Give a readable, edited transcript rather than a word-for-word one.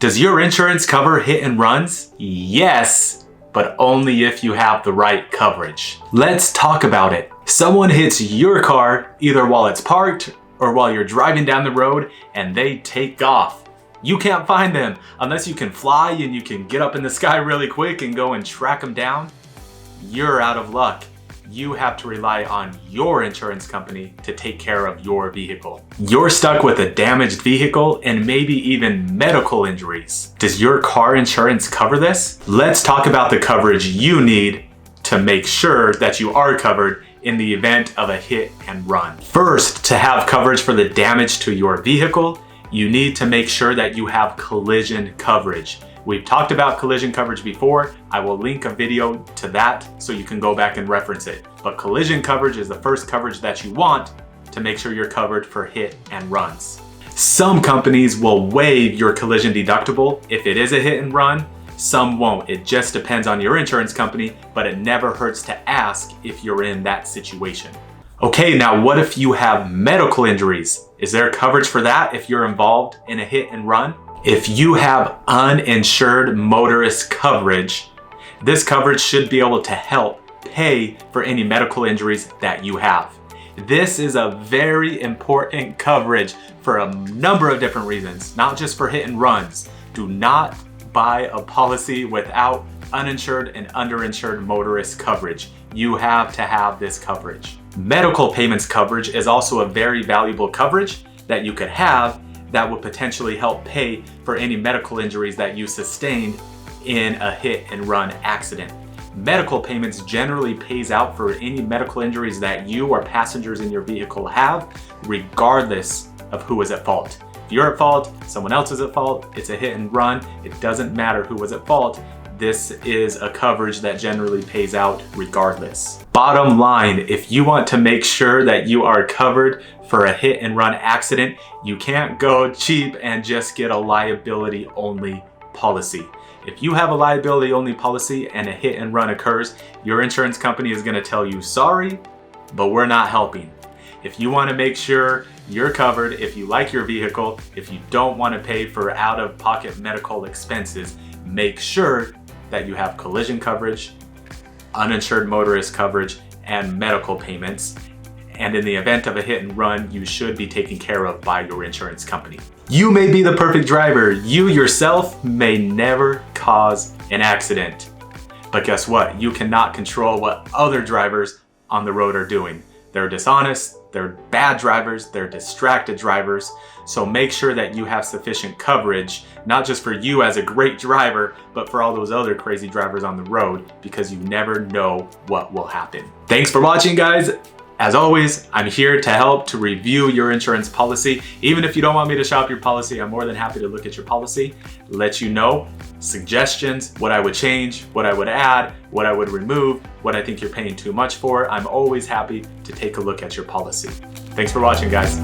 Does your insurance cover hit and runs? Yes, but only if you have the right coverage. Let's talk about it. Someone hits your car either while it's parked or while you're driving down the road and they take off. You can't find them unless you can fly and you can get up in the sky really quick and go and track them down. You're out of luck. You have to rely on your insurance company to take care of your vehicle. You're stuck with a damaged vehicle and maybe even medical injuries. Does your car insurance cover this? Let's talk about the coverage you need to make sure that you are covered in the event of a hit and run. First, to have coverage for the damage to your vehicle, you need to make sure that you have collision coverage. We've talked about collision coverage before. I will link a video to that so you can go back and reference it. But collision coverage is the first coverage that you want to make sure you're covered for hit and runs. Some companies will waive your collision deductible if it is a hit and run. Some won't. It just depends on your insurance company, but it never hurts to ask if you're in that situation. Okay, now what if you have medical injuries? Is there coverage for that if you're involved in a hit and run? If you have uninsured motorist coverage, this coverage should be able to help pay for any medical injuries that you have. This is a very important coverage for a number of different reasons, not just for hit and runs. Do not buy a policy without uninsured and underinsured motorist coverage. You have to have this coverage. Medical payments coverage is also a very valuable coverage that you could have that would potentially help pay for any medical injuries that you sustained in a hit and run accident. Medical payments generally pays out for any medical injuries that you or passengers in your vehicle have, regardless of who is at fault. If you're at fault, someone else is at fault, it's a hit and run, it doesn't matter who was at fault. This is a coverage that generally pays out regardless. Bottom line, if you want to make sure that you are covered for a hit and run accident, you can't go cheap and just get a liability only policy. If you have a liability only policy and a hit and run occurs, your insurance company is going to tell you, sorry, but we're not helping. If you want to make sure you're covered, if you like your vehicle, if you don't want to pay for out-of-pocket medical expenses, make sure that you have collision coverage, uninsured motorist coverage, and medical payments. And in the event of a hit and run, you should be taken care of by your insurance company. You may be the perfect driver. You yourself may never cause an accident. But guess what? You cannot control what other drivers on the road are doing. They're dishonest, they're bad drivers, they're distracted drivers. So make sure that you have sufficient coverage, not just for you as a great driver, but for all those other crazy drivers on the road, because you never know what will happen. Thanks for watching, guys. As always, I'm here to help to review your insurance policy. Even if you don't want me to shop your policy, I'm more than happy to look at your policy, let you know suggestions, what I would change, what I would add, what I would remove, what I think you're paying too much for. I'm always happy to take a look at your policy. Thanks for watching, guys.